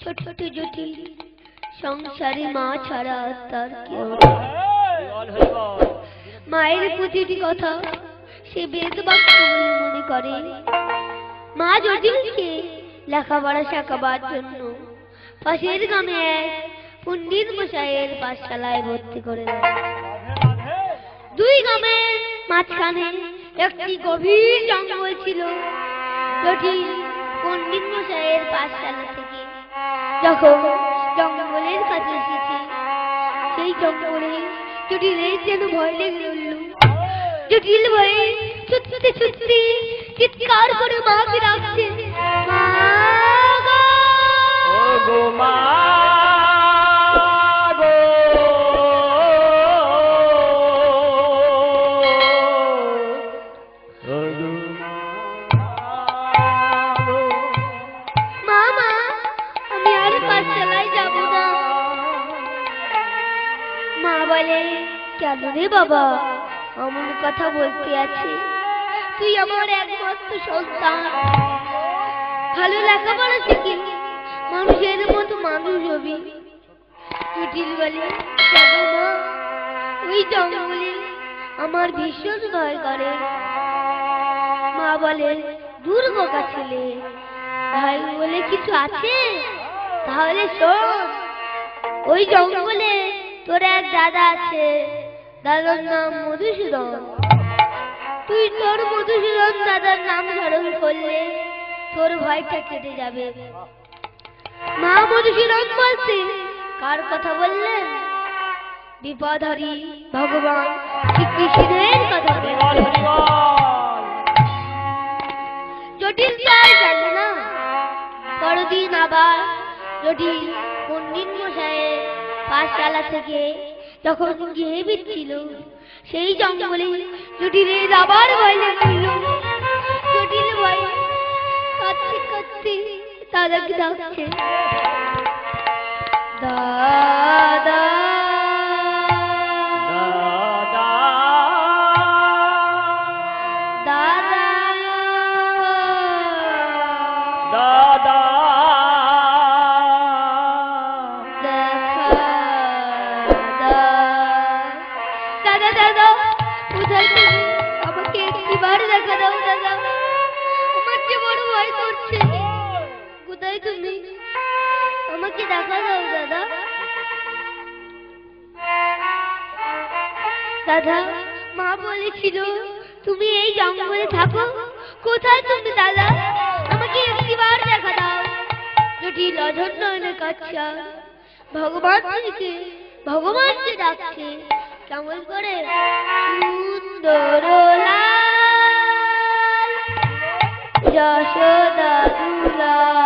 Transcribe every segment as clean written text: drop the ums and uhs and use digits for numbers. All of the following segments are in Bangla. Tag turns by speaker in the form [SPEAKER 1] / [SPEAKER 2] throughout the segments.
[SPEAKER 1] ছোট্ট জটিল সংসারে মা ছাড়া তার কেউ মায়ের প্রতিটি কথা সে বেদবাক্য বলে মনে করে। মা জটিলকে লেখাপড়া শেখাবার জন্য পাশের গ্রামে এক পণ্ডিত মশাইয়ের পাঠশালায় ভর্তি করে দেয়। দুই গ্রামের মাঝখানে একটি গভীর জঙ্গল ছিল। জটিল পণ্ডিত মশাইয়ের পাঠশালা থেকে যখন জঙ্গলের কাছে এসেছে, সেই জঙ্গলে জটিলের যেন ভয় লেগে উঠল। জটিল ভয়ে ছুটতে ছুটতে চিৎকার করে মাকে ডাকছে, মা গো মা গো। মামা, আমি আর পাঠশালায় যাব না। মা বলে, কেন রে বাবা, এমন কথা বলতে আছে? তুই আমার একমাত্র সন্তান, ভালো লেখাপড়া শিখে মানুষের মতো মানুষ হবি। জটিল বলে, কেন মা? ওই জঙ্গলে আমার ভীষণ ভয় করে। মা বলে, দূর বোকা ছেলে, ভাই বলে কিছু আছে? তাহলে শোন, ওই জঙ্গলে তোর এক দাদা আছে, দাদার নাম মধুসূদন। তুই তোর মধুসূদন দাদার নাম স্মরণ করলে তোর ভয়টা কেটে যাবে। মা মধুসূদন বলতে কার কথা বললেন? বিপদহরি ভগবান শ্রীকৃষ্ণের কথা বললেন। জটিল তাই জানে না। পরদিন আবার জটিল পণ্ডিত মশাইয়ের পাঠশালা থেকে যখন গিয়ে ফিরছিল, সেই জঙ্গলে জটিলের আবার ভয় লেগেছিল। জটিল ভয় কাঁদতে কাঁদতে দাদাকে ডাকছে, দাদা দাদা দাদা আমাকে দেখা দাও দাদা। দাদা, মা বলেছিল তুমি এই জঙ্গলে থাকো। কোথায় তুমি দাদা? আমাকে একটিবার দেখা দাও। জটিল অঝর নয়নে কাঁদছে, ভগবানকে ভগবানকে ডাকছে। কেমন করে? সুন্দর লাল যশোদা দুলাল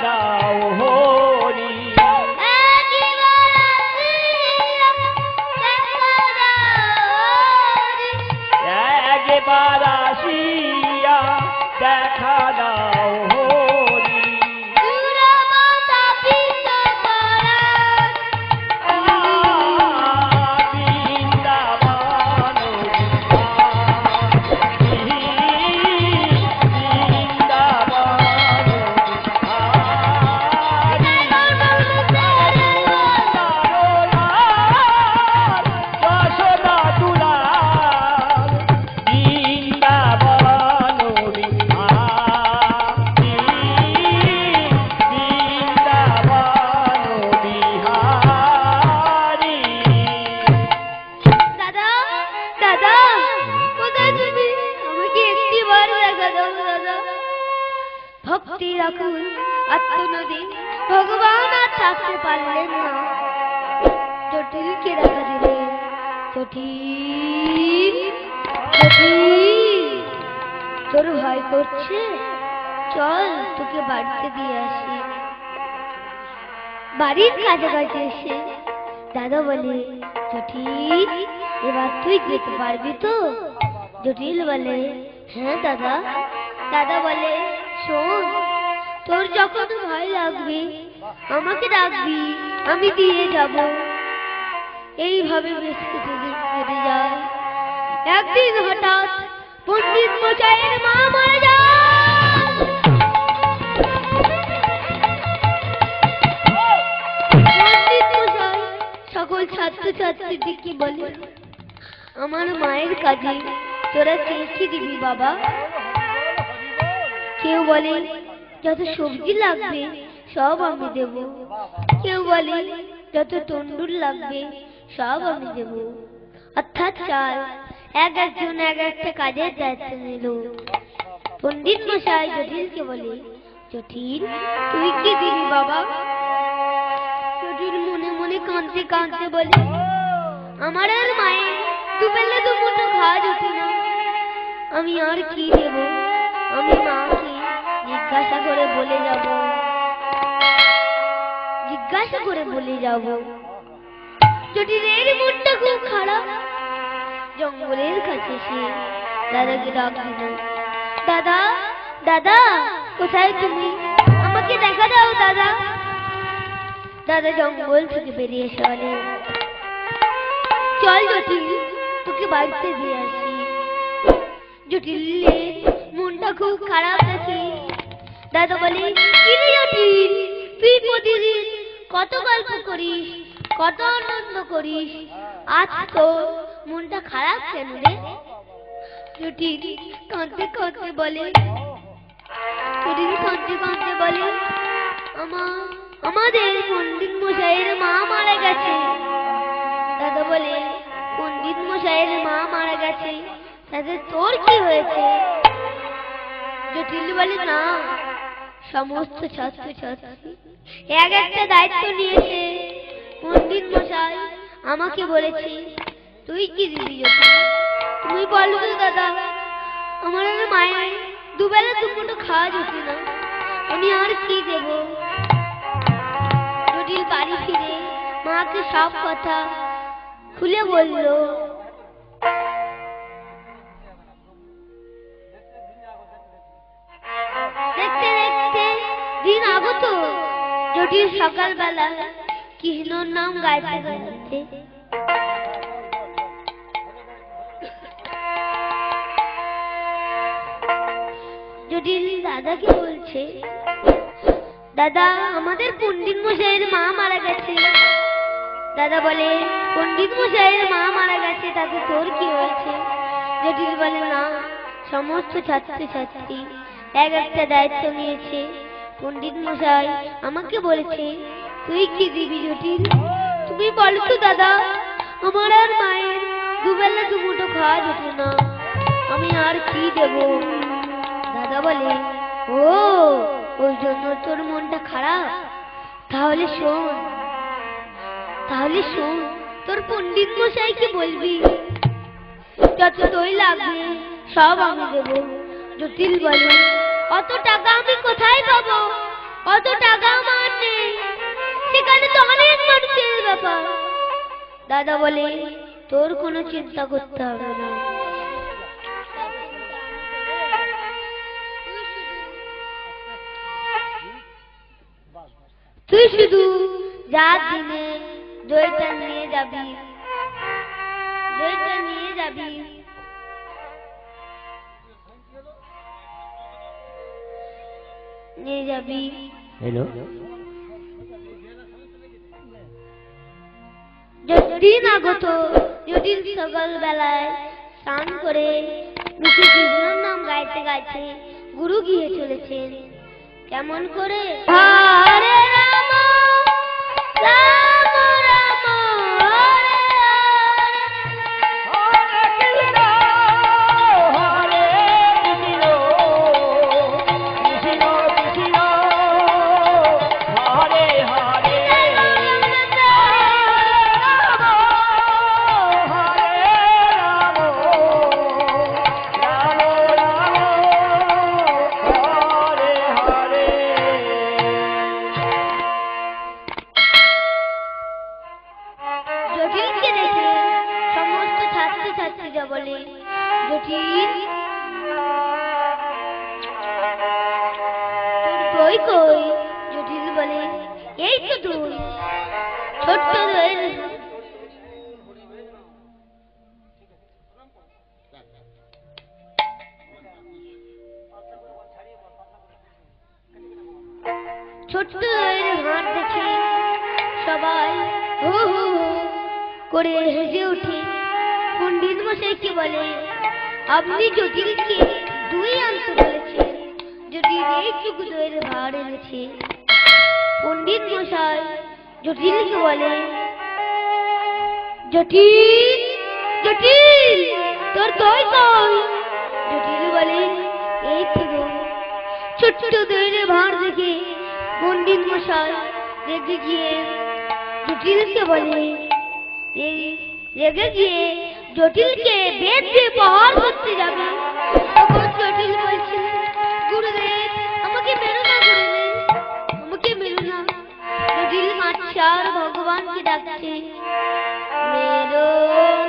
[SPEAKER 2] দাও হরি। একবার আসিয়া দেখা দাও হরি।
[SPEAKER 1] ভক্তি রাখুন আত্মনদী ভগবান আর থাকতে পারলেন না, জটিলকে দেখা দিলেন। জটিল, জটিল, তোর ভয় করছে? চল তোকে বাড়িতে দিয়ে আসি। বাড়ির কাছাকাছি এসে দাদা বলে, জটিল এবার তুই যেতে পারবি তো? জটিল বলে, হ্যাঁ দাদা। দাদা বলে, শোন, তোর যখন ভয় লাগবে আমাকে ডাকবি, আমি দিয়ে যাব। এইভাবে বেশ কিছুদিন কেটে যায়। একদিন হঠাৎ পণ্ডিত মশাইয়ের মা মারা যায়। পণ্ডিত মশাই সকল ছাত্রছাত্রীদেরকে বলে, আমার মায়ের কাজে তোরা কে কি দিবি বাবা? কেউ বলে, যত সবজি লাগবে সব আমি দেব। কেউ বলে, যত তন্ডুল লাগবে সব আমি দেব। অর্থাৎ চাল একজন এক একটা কাজের দায়িত্ব নিল। পণ্ডিত মশাই জটিলকে বলে, জটিল তুই কি দিবি বাবা? জটিল মনে মনে কাঁদতে কাঁদতে বলে, আমার আর মায়ের দুবেলা দুমুঠো খাওয়া জুটে না, আমি আর কি দেব? আমি মাকে জিজ্ঞাসা করে বলে যাব, জিজ্ঞাসা করে বলে যাব। জটিলের মনটা খুব খারাপ। জঙ্গলের কাছে সে দাদাকে ডাক দিল, দাদা, দাদা কোথায় তুমি? আমাকে দেখা দাও দাদা। দাদা জঙ্গল থেকে বেরিয়ে এসে বলে, চল জটিল তোকে বাড়িতে দিয়ে আসি। জটিলের মনটা খুব খারাপ দেখে দাদা বলে, কি রে জটিল, তুই প্রতিদিন কত গল্প করিস, কত আনন্দ করিস, আজ তো মনটা খারাপ কেন রে? জটিল কাঁদতে কাঁদতে বলে, জটিল কাঁদতে কাঁদতে বলে, আমাদের পণ্ডিত মশাইয়ের মা মারা গেছে। দাদা বলে, পণ্ডিত মশাইয়ের মা মারা গেছে, তাতে তোর কি হয়েছে? জটিল বলে, না, সমস্ত ছাত্রছাত্রী এক একটা দায়িত্ব নিয়েছে। পণ্ডিত মশাই আমাকে বলেছে, তুই কি দিবি জটিল? তুমি বলো তো দাদা, আমার আর মায়ের দুবেলা দুমুঠো খাওয়া জুটে না, আমি আর কি দেব? জটিল বাড়ি ফিরে মাকে সব কথা খুলে বলল। দেখতে দেখতে দিন আগত। জটিল সকালবেলা কৃষ্ণর নাম গাইতে গাইতে জটিল দাদাকে বলছে, দাদা আমাদের পণ্ডিত মশাইয়ের মা মারা গেছে। দাদা বলে, পণ্ডিত মশাইয়ের মা মারা গেছে, তাতে তোর কি হয়েছে? জটিল বলে, না, সমস্ত ছাত্রছাত্রী এক একটা দায়িত্ব নিয়েছে। পণ্ডিত মশাই আমাকে বলেছে, তুই কি দিবি জটিল? তুমি বলো তো দাদা, আমার আর মায়ের দুবেলা দুমুঠো খাওয়া জুটে না, আমি আর কি দেব? দাদা বলে, ও ওই জন্য তোর মনটা খারাপ? তাহলে শোন, তাহলে শোন, তোর পণ্ডিত মশাইকে বলবি যত দই লাগবে সব আমি দেব। জটিল বলে, অত টাকা আমি কোথায় পাবো? অত টাকা আমার নেই, সেখানে তো অনেক মানুষের ব্যাপার। দাদা বলে তোর কোনো চিন্তা করতে হবে না, তুই শুধু রাত দিনে দইটা নিয়ে যাবি, দইটা নিয়ে যাবি, নিয়ে যাবি।
[SPEAKER 2] হ্যালো,
[SPEAKER 1] যতদিন আগত যদিন সকাল বেলায় স্নান করে লুচি কৃষ্ণর নাম গাইতে গাইতে গুরু গিয়ে চলেছেন। কেমন করে? হরে রাম রাম রাম হরে জটিলকে দেখে সমস্ত ছাত্রছাত্রীরা বলে, জটিল তোর বই কই? জটিল বলে, এই তো তুই ছোট্ট দইয়ের ছোট্ট দইয়ের হাত দেখে সবাই হু হু হু করে হেসে উঠে। পণ্ডিত মশাইকে বলে, আপনি জটিলকে দুই আনতে বলেছেন, জটিল এইটুকু দইয়ের ভাড় এনেছে। পণ্ডিত মশাই জটিলকে বলে, জটিল জটিল তোর দই কই? জটিল বলে, এই তো দই। ছোট্ট দইয়ের ভাড় দেখে পণ্ডিত মশাই রেগে গিয়ে জটিলকে বলে, এই রেগে গিয়ে জটিলকে বেদ দিয়ে প্রহার করতে যাবে। তখন জটিল বলছে, গুরুদেব আমাকে মেরো না, গুরুদেব আমাকে মেরো না। জটিল কাঁদছে আর ভগবানকে ডাকছে, মেরো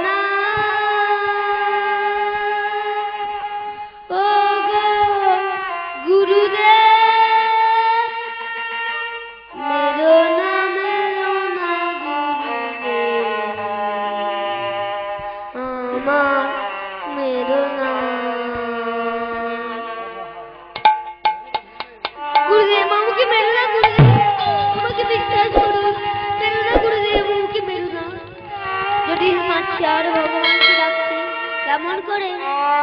[SPEAKER 1] না ও গো গুরুদেব, মেরো না গুরুদেব, আমার মেরো না। গুরুদেব আমাকে মেরো না, গুরুদেব আমাকে বিশ্বাস করুন, মেরো না গুরুদেব আমাকে মেরো না। যদি মারছে আর ভগবানকে ডাকছে, কেমন করে?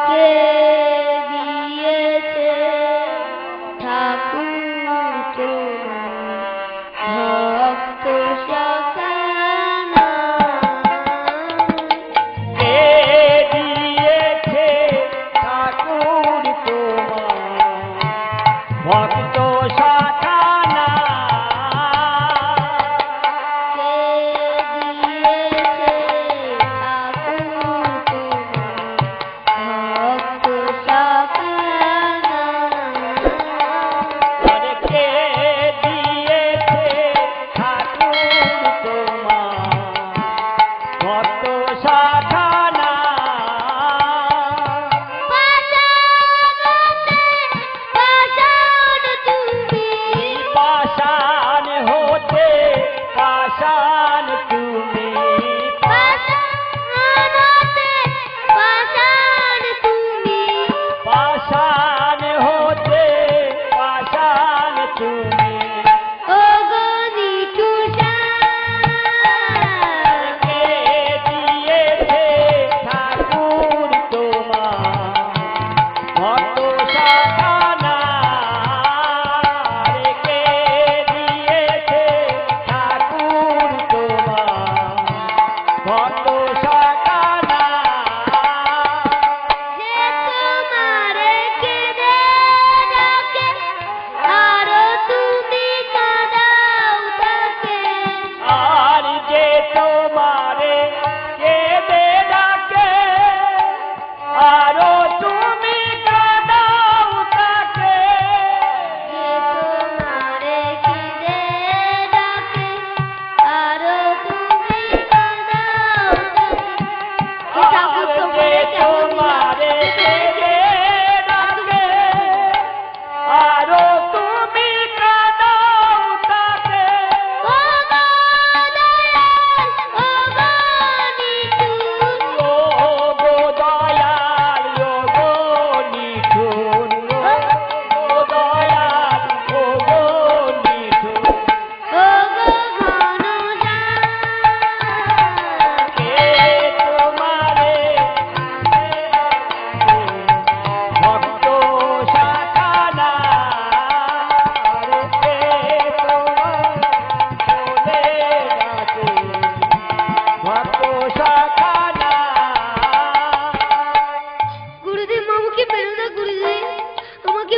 [SPEAKER 1] কে দিয়েছে ঠাকুর তোমার ভক্ত সখানা?
[SPEAKER 2] কে দিয়েছে ঠাকুর তোমার ভক্ত সাখানা?
[SPEAKER 1] কে দিয়েছে ঠাকুর তোমার ভক্ত সখানা?
[SPEAKER 2] আরে কে দিয়েছে ঠাকুর তোমার ভক্ত সাখানা?
[SPEAKER 1] পাষাণ হতে
[SPEAKER 2] পাষাণ তুমি,
[SPEAKER 1] পাষাণ হতে পাষাণ তুমি,
[SPEAKER 2] পাষাণ হতে পাষাণ তুমি।
[SPEAKER 1] ও গো নিঠুষাণ।
[SPEAKER 2] কে দিয়েছে ঠাকুর তোমার ভক্ত সাখানা? রে কে দিয়েছে ঠাকুর তোমার ভক্ত সাখানা?
[SPEAKER 1] যে তোমারে কেঁদে ডাকে, আরো তুমি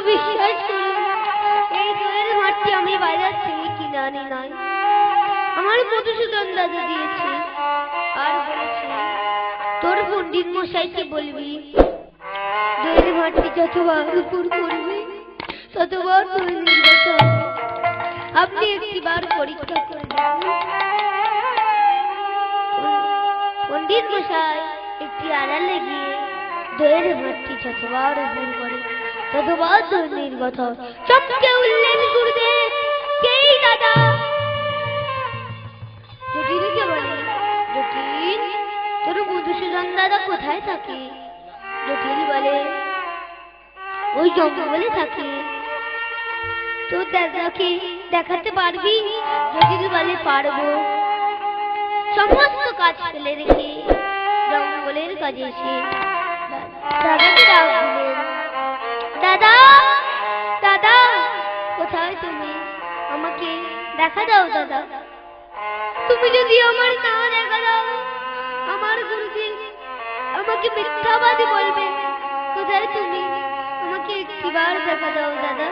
[SPEAKER 1] বিশ্বাস করুন, এই দোয়েল ভাঁড়টি আমি বাজার থেকে কিনে আনি নাই, আমার মধুসূদন দাদা দিয়েছে। আর বলেছে তোর পণ্ডিত মশাইকে বলবি দোয়েল ভাঁড়টি যতবার উপর করবে ততবার তুই নির্গত হবে। আপনি একটিবার পরীক্ষা করে দেখুন। পণ্ডিত মশাই একটি আড়ালে গিয়ে দোয়েল ভাঁড়টি যতবার উপর করে ততবার তুই নির্গত হবে। চমকে উঠলেন গুরুদেব, কেই দাদা? জটিলকে বলে, জটিল তোর মধুসূদন দাদা কোথায় থাকে? জটিল বলে ওই জঙ্গলে থাকে। তোর দাদাকে দেখাতে পারবি? জটিল বলে পারবো। সমস্ত কাজ ফেলে রেখে জঙ্গলের কাজে এসে দাদাকে ডাক দিলেন, দাদা দাদা কোথায় তুমি? আমাকে দেখা দাও দাদা। তুমি যদি আমার না দেখা দাও আমার গুরুদেব আমাকে মিথ্যাবাদী বলবে। কোথায় তুমি? আমাকে একটিবার দেখা দাও দাদা।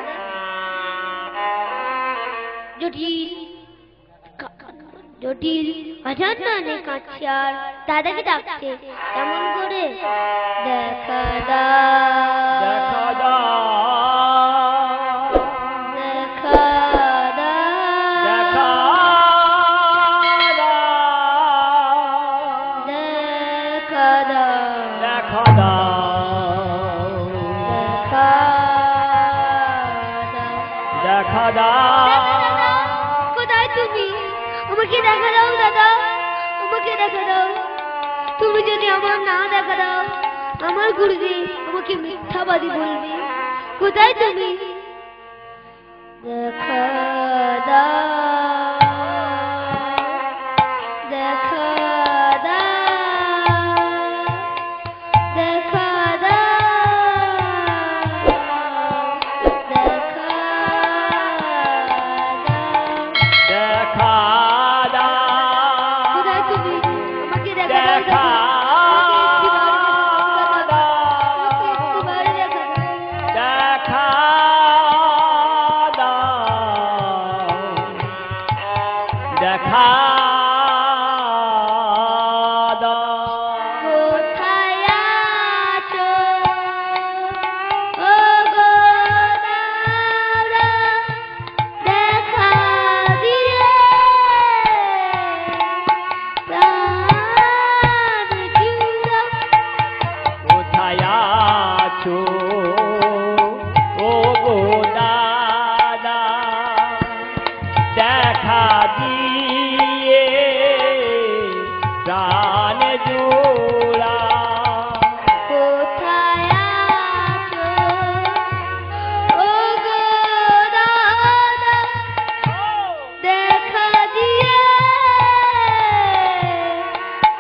[SPEAKER 1] জটিল হাজার টানে কাঁদছে আর দাদাকে ডাকছে, এমন করে দেখা দাও
[SPEAKER 2] দেখা দাও,
[SPEAKER 1] দেখা দাও
[SPEAKER 2] দেখা দাও,
[SPEAKER 1] দেখা দাও
[SPEAKER 2] দেখা দাও,
[SPEAKER 1] দেখা দাও।
[SPEAKER 2] দেখা দাও।
[SPEAKER 1] দাদা, কোথায় তুমি? আমাকে দেখা দাও দাদা, আমাকে দেখা দাও। তুমি যদি আমার না দেখা দাও আমার গুরুদেব আমাকে মিথ্যাবাদী বলবে। কোথায় তুমি? দেখা দাও, দেখা দাও, দেখা দাও, দেখা দাও।
[SPEAKER 2] দেখা দাও,
[SPEAKER 1] কোথায় তুমি? আমাকে দেখা দাও
[SPEAKER 2] দেখা
[SPEAKER 1] দাদা।
[SPEAKER 2] দেখা দাও।
[SPEAKER 1] কোথায় আছো ও গো দাদা, দেখা দিয়ে প্রাণ জুড়া।
[SPEAKER 2] কোথায় আছো ও গো দাদা, দেখা দিয়ে প্রাণ জোড়া।
[SPEAKER 1] কোথায় আছো ও গো দাদা, দেখা দিয়ে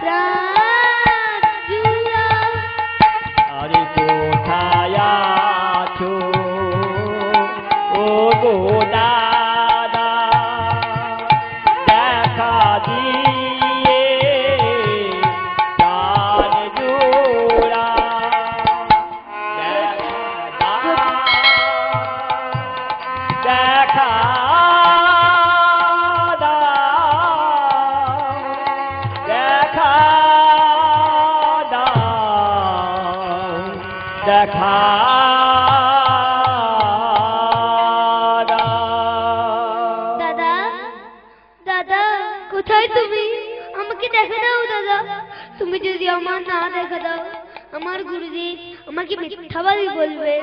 [SPEAKER 1] প্রাণ জুড়া।
[SPEAKER 2] আরে কোথায় আছো ও গো দাদা, দেখা দিয়ে প্রাণ জোড়া। দেখা দাও, দেখা দাও, দেখা দাও।
[SPEAKER 1] দাদা দাদা কোথায় তুমি? আমাকে দেখা দাও দাদা। তুমি যদি আমার না দেখা দাও আমার গুরুদেব আমাকে মিথ্যাবাদী বলবে।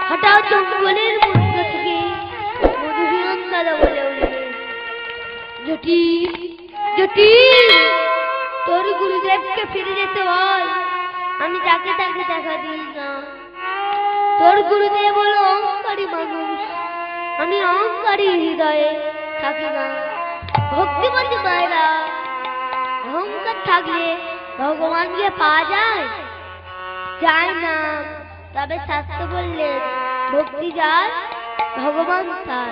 [SPEAKER 1] হঠাৎ জঙ্গলের মধ্যে থেকে মধুসূদন দাদা বলে উঠবে, জটিল জটিল তোর গুরুদেবকে ফিরে যেতে হয়, আমি যাকে তাকে দেখা দিই না। তোর গুরুদেব হলো অহংকারী মানুষ, আমি অহংকারী হৃদয়ে থাকি না। ভক্তিমতী মায়েরা, অহংকার থাকলে ভগবানকে পাওয়া যায় যায় না। তবে শাস্ত্র বললেন ভক্তি যার ভগবান তার।